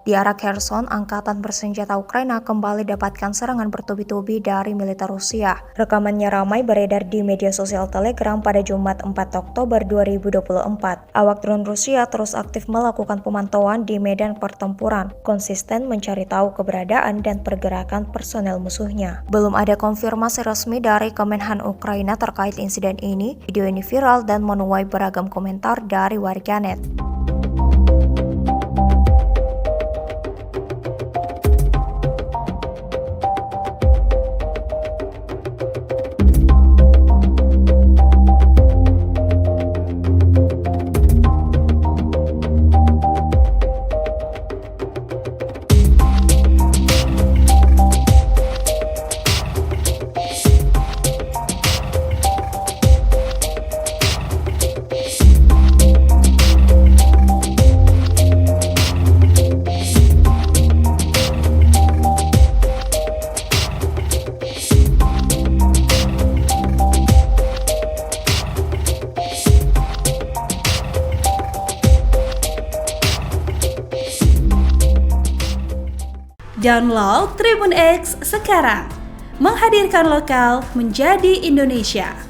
Di arah Kherson, angkatan bersenjata Ukraina kembali dapatkan serangan bertubi-tubi dari militer Rusia. Rekamannya ramai beredar di media sosial Telegram pada Jumat 4 Oktober 2024. Awak drone Rusia terus aktif melakukan pemantauan di medan pertempuran, konsisten mencari tahu keberadaan dan pergerakan personel musuhnya. Belum ada konfirmasi resmi dari Kemenhan Ukraina terkait insiden ini. Video ini viral dan menuai beragam komentar dari warganet. Download Tribun X sekarang, menghadirkan lokal menjadi Indonesia.